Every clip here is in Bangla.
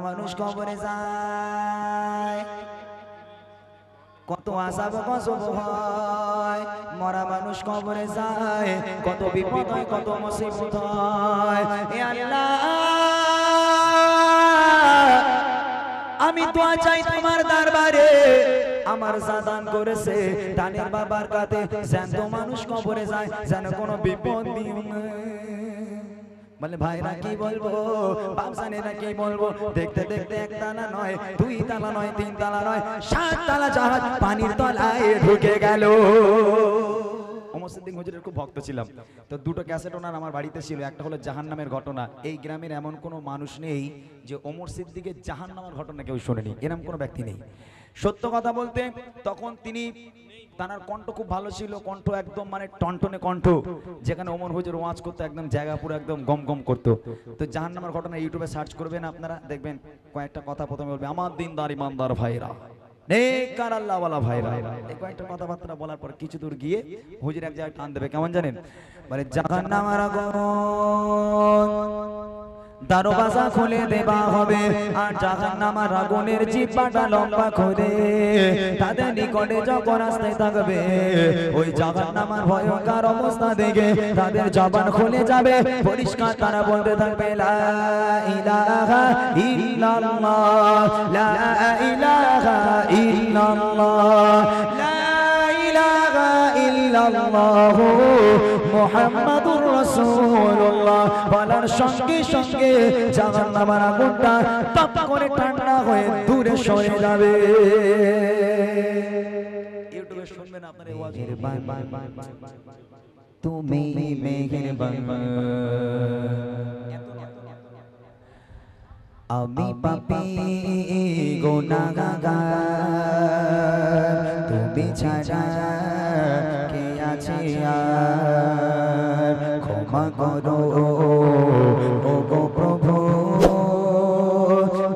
মানুষ কবরে যায়, কত আযাব গজব হয়। মরা মানুষ কবরে যায়, কত বিপদ হয়, কত মুসিবত হয়। হে আল্লাহ, আমি দোয়া চাই তোমার দরবারে, আমার জাদান করেছে দানের বাবার কাছে, জ্যান্ত মানুষ কবরে যায় যেন কোনো বিপদ দিও না। বলে ভাইরা কি বলবো, বাপজানেরা কি বলবো, দেখতে দেখতে এক তালা নয়, দুই তালা নয়, তিন তালা নয়, 7 তালা জাহাজ পানির তলায় ঢুকে গেল। ওমর সিদ্দিক হুজুরের খুব ভক্ত ছিলাম, তো দুটো ক্যাসেট ওনার আমার বাড়িতে ছিল। একটা হলো জাহান্নামের ঘটনা। এই গ্রামের এমন কোনো মানুষ নেই যে ওমর সিদ্দিকের জাহান্নামের ঘটনা কেউ শোনেনি, এরকম কোনো ব্যক্তি নেই। সত্য কথা বলতে, তখন তিনি, তার কণ্ঠ খুব ভালো ছিল, কণ্ঠ একদম মানে টনটনে কণ্ঠ, যেখানে ওমর হুজুর ওয়াজ করতে একদম জায়গা পুরো একদম গম গম করতো। তো জাহান্নামের ঘটনা ইউটিউবে সার্চ করবেন আপনারা, দেখবেন কয়েকটা কথা প্রথমে বলবে, আমার দিনদার ইমানদার ভাইরা, নেককার আল্লাহওয়ালা ভাইরা, এই কয়েকটা কথাবার্তা বলার পর কিছু দূর গিয়ে হুজুর এক জায়গায় টান দেবে, কেমন জানেন, মানে জাহান্নামের আগুন দরওয়াজা খুলে দেওয়া হবে, আর জাহান্নামের আগুনের জিহ্বাটা লম্বা করে তাদের নিকটে যখন আসতে থাকবে, ওই জাহান্নামের ভয়ঙ্কর অবস্থা দেখে তাদের জবান খুলে যাবে, পরিষ্কার তারা বলতে থাকবে, লা ইলাহা ইল্লাল্লাহ, লা ইলাহা ইল্লাল্লাহ, লা ইলাহা ইল্লাল্লাহ মুহাম্মাদুর রাসূলুল্লাহ। বলার সঙ্গে সঙ্গে জাহান্নামের আগুনটা টপ করে ঠান্ডা হয়ে দূরে সরে যাবে। ইউটিউবে শুনবেন আপনারা এই ওয়াজ, তুমি মেহেরবান, আমি পাপী গুনাহগার, তুমি ছাড়া কে আছে আর, ক্ষমা করো ও গো প্রভু,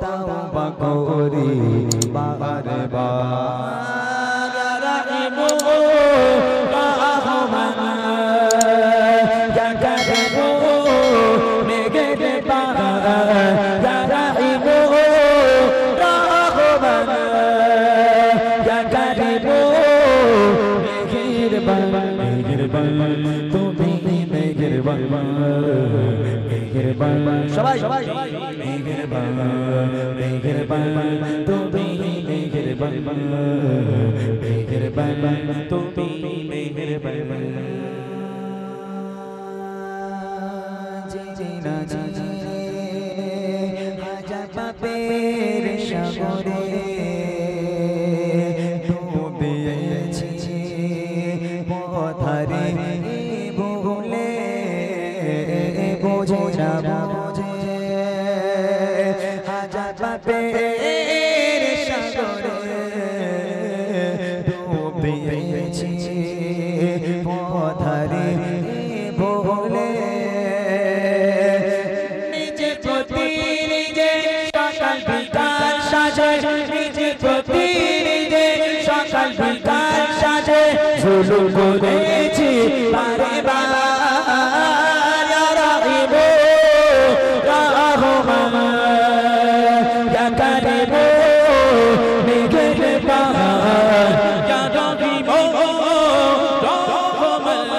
তাওবা করি বারে বার, রাহিমু রাহমান ইয়া কারিমু মেহেরবান, ইয়া রাহিমু রাহমান ইয়া কারিমু মেহেরবান, তুমি মেহেরবান, মেহেরবান, সবাই সবাই মেহেরবান, মেহেরবান, তুমি মেহেরবান, মেহেরবান, তুমি মেহেরবান। জিনা জিনে হাজার পাপের সাগরে ডুবিয়েছি পথরে, ভুলে বোঝে না বোঝে, হাজার পাপের সাগরে ডুবিয়েছি পথরে, ভুলে নিজে প্রতি নিজে সকাল বিকাল সাজে, নিজে প্রতি নিজে সকাল বিকাল সাজে, জুলুম করেছি বারে বার, ইয়া রাহিমু রাহমান ইয়া কারিমু মেহেরবান, ইয়া রাহিমু রাহমান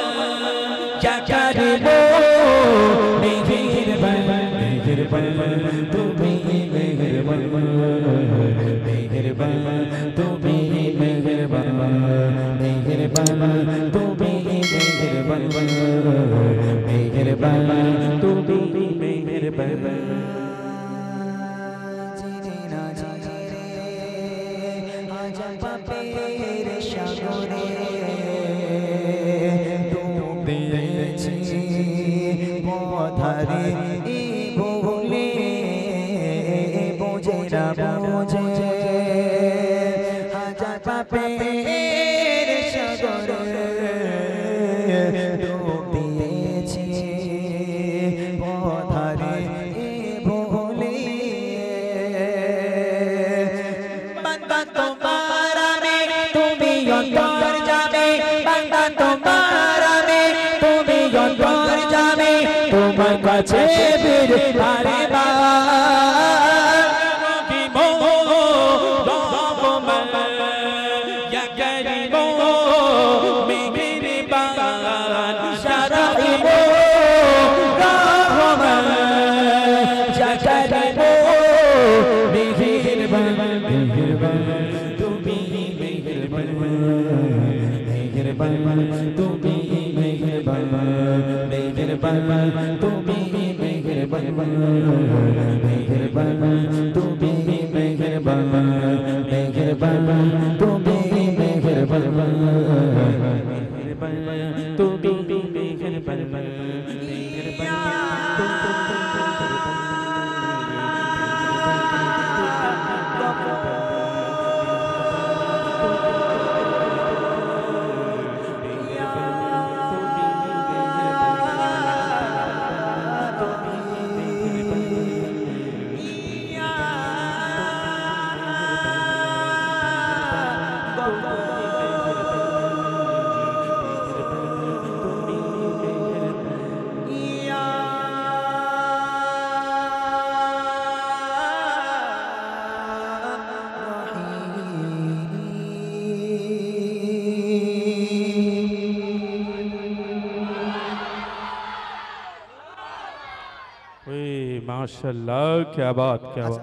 ইয়া কারিমু মেহেরবান, মেহেরবান, তুমি মেহেরবান, মেহেরবান, তুমি মেহেরবান, মেহেরবান, তুমি মেহেরবান, মেহেরবান, তুমি মেহেরবান। জিনা জিনে হাজার পাপের সাগরে ডুবিয়েছি পথরে, ভুলে বোঝে না বোঝে, হাজার পাপের সাগরে ডুবিয়েছি পথরে, ভুলে বান্দা তোমার আমি, তুমি অন্তর যাবে, বান্দা তোমার আমি, তুমি অন্তর যাবে, তোমার কাছে বারে বার, তুমি মেহেরবান মেহেরবান তুমি মেহেরবান মেহেরবান তুমি মেহেরবান তুমি মেহেরবান माशाल्लाह, क्या बात क्या बात।